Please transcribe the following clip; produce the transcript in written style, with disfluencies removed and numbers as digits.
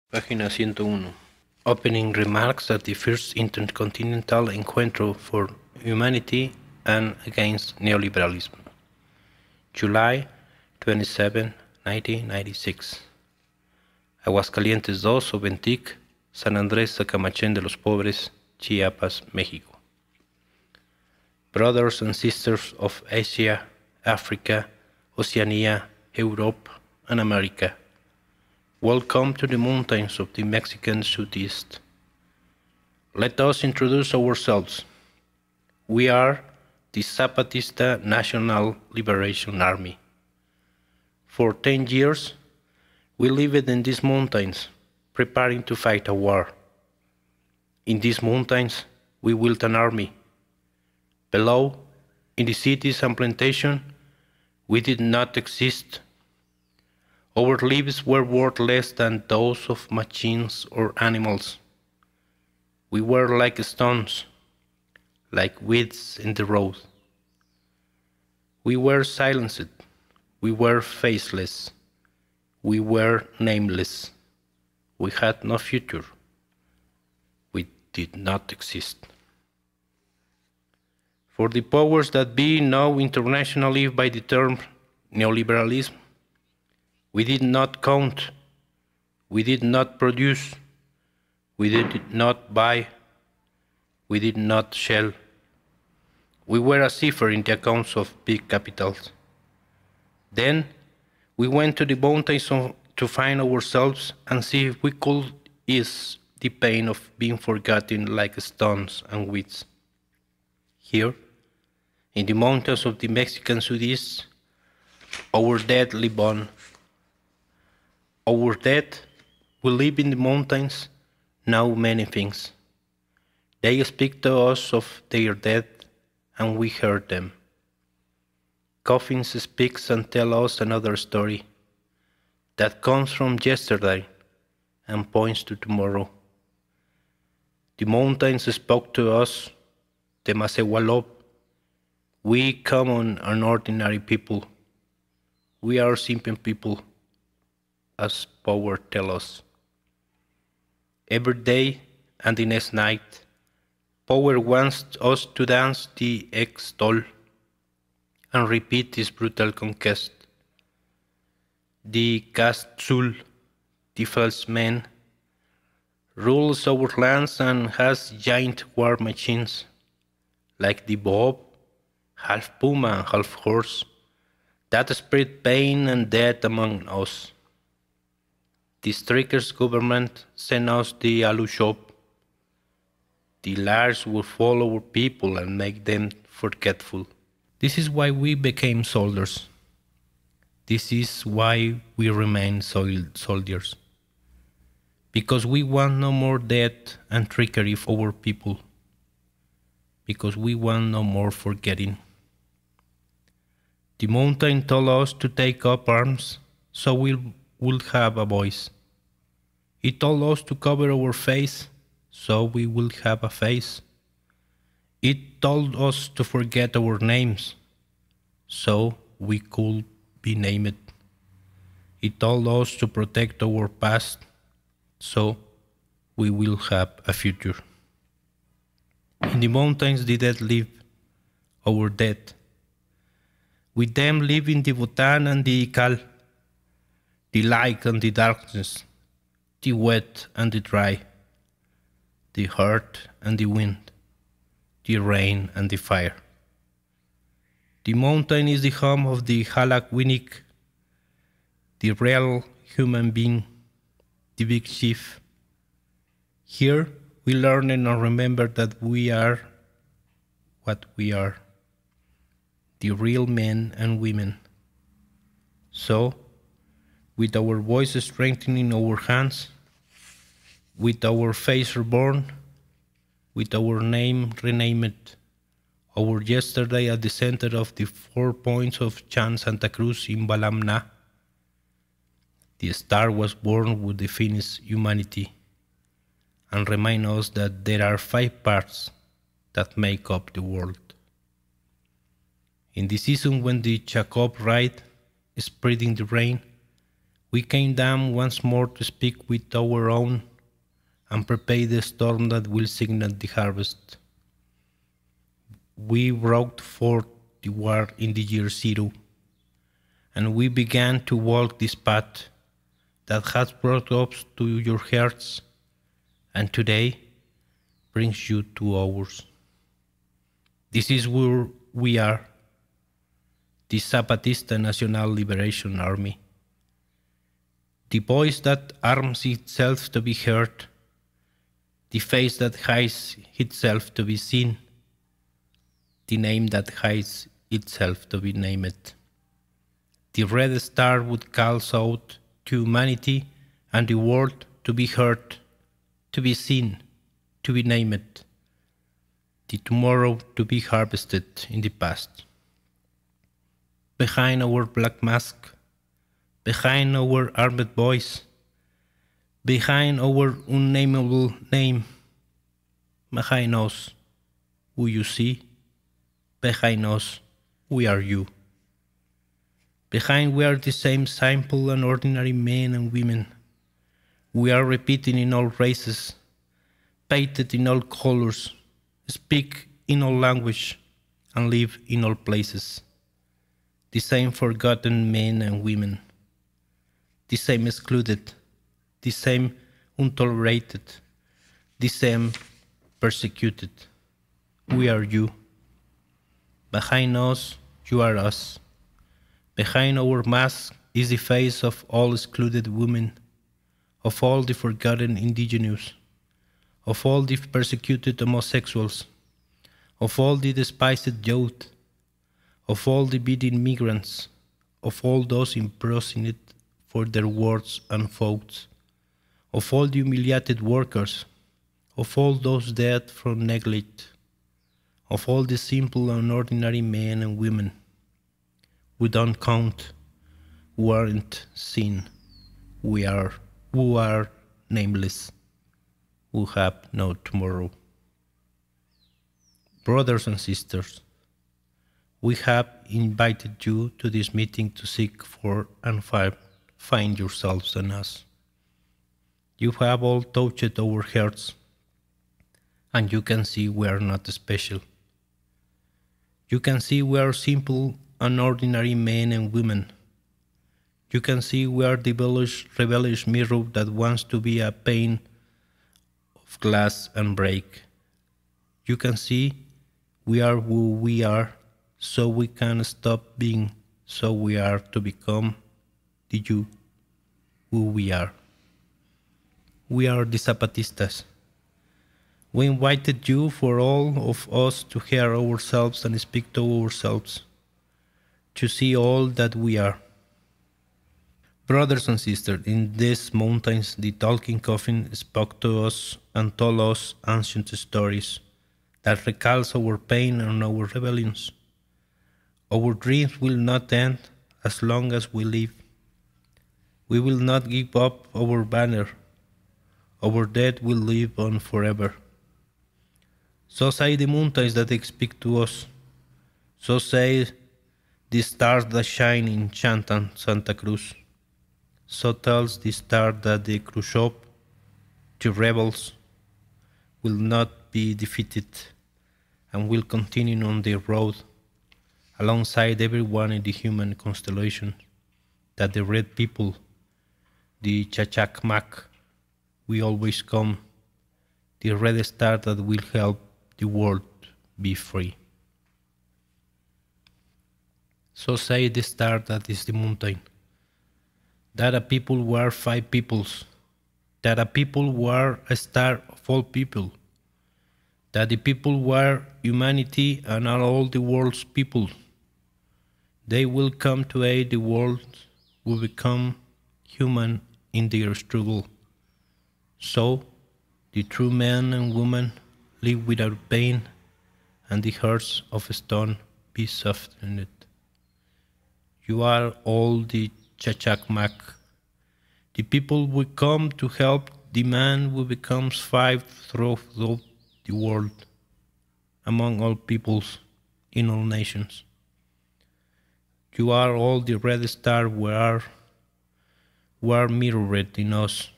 Página 101. Opening remarks at the first Intercontinental Encuentro for Humanity and Against Neoliberalism. July 27, 1996. Aguascalientes 2, Oventic, San Andrés Sacamachén de los Pobres, Chiapas, México. Brothers and sisters of Asia, Africa, Oceania, Europe, and America. Welcome to the mountains of the Mexican Southeast. Let us introduce ourselves. We are the Zapatista National Liberation Army. For 10 years, we lived in these mountains, preparing to fight a war. In these mountains, we built an army. Below, in the cities and plantations, we did not exist. Our lives were worth less than those of machines or animals. We were like stones, like weeds in the road. We were silenced. We were faceless. We were nameless. We had no future. We did not exist. For the powers that be known internationally by the term neoliberalism, we did not count, we did not produce, we did not buy, we did not sell. We were a cipher in the accounts of big capitals. Then we went to the mountains to find ourselves and see if we could ease the pain of being forgotten like stones and weeds. Here, in the mountains of the Mexican Southeast, our dead live on. Our dead will live in the mountains, know many things. They speak to us of their dead, and we hear them. Coffins speaks and tell us another story that comes from yesterday and points to tomorrow. The mountains spoke to us, the Masewalop. We common and ordinary people. We are simple people, as power tells us. Every day and the next night, power wants us to dance the ex-doll and repeat this brutal conquest. The Castzul, the false man, rules our lands and has giant war machines, like the Bob, half puma and half horse, that spread pain and death among us. The strikers' government sent us the alu shop. The liars will follow our people and make them forgetful. This is why we became soldiers. This is why we remain soldiers. Because we want no more death and trickery for our people. Because we want no more forgetting. The mountain told us to take up arms, so we will have a voice. It told us to cover our face, so we will have a face. It told us to forget our names, so we could be named. It told us to protect our past, so we will have a future. In the mountains the dead live, our dead. With them live in the Bhutan and the Ikal, the light and the darkness, the wet and the dry, the earth and the wind, the rain and the fire. The mountain is the home of the Halak Winnik, the real human being, the big chief. Here we learn and remember that we are what we are, the real men and women. So, with our voices strengthening our hands, with our face reborn, with our name renamed, our yesterday at the center of the 4 points of Chan Santa Cruz in Balamna, the star was born with the finished humanity, and remind us that there are 5 parts that make up the world. In the season when the Jacob ride, spreading the rain, We came down once more to speak with our own and prepare the storm that will signal the harvest. We brought forth the war in the year zero, and we began to walk this path that has brought us to your hearts, and today brings you to ours. This is where we are, the Zapatista National Liberation Army, the voice that arms itself to be heard, the face that hides itself to be seen, the name that hides itself to be named. The red star would call out to humanity and the world to be heard, to be seen, to be named, the tomorrow to be harvested in the past. Behind our black mask, behind our armed voice, behind our unnameable name, behind us, who you see, behind us, we are you. Behind we are the same simple and ordinary men and women. We are repeating in all races, painted in all colors, speak in all language, and live in all places. The same forgotten men and women, the same excluded, the same untolerated, the same persecuted. We are you. Behind us, you are us. Behind our mask is the face of all excluded women, of all the forgotten indigenous, of all the persecuted homosexuals, of all the despised youth, of all the beaten migrants, of all those imprisoned for their words and thoughts, of all the humiliated workers, of all those dead from neglect, of all the simple and ordinary men and women who don't count, who aren't seen, who are nameless, who have no tomorrow. Brothers and sisters, we have invited you to this meeting to seek for and find yourselves in us. You have all touched our hearts, and you can see we are not special. You can see we are simple and ordinary men and women. You can see we are the rebellious mirror that wants to be a pane of glass and break. You can see we are who we are, so we can stop being, so we are to become the you, who we are. We are the Zapatistas. We invited you for all of us to hear ourselves and speak to ourselves, to see all that we are. Brothers and sisters, in these mountains the talking coffin spoke to us and told us ancient stories that recalls our pain and our rebellions. Our dreams will not end as long as we live. We will not give up our banner. Our dead will live on forever. So say the mountains that speak to us. So say the stars that shine in Santa Cruz. So tells the star that the Khrushchev, the rebels, will not be defeated and will continue on their road alongside everyone in the human constellation, that the red people, the Chachacmac, will always come, the red star that will help the world be free. So say the star that is the mountain, that a people were 5 peoples, that a people were a star of all people, that the people were humanity and are all the world's people. They will come to aid the world, will become human in their struggle. So the true men and women live without pain, and the hearts of stone be softened. You are all the Chachacmac. The people will come to help the man who becomes 5 throughout the world, among all peoples, in all nations. You are all the red star were mirrored in us.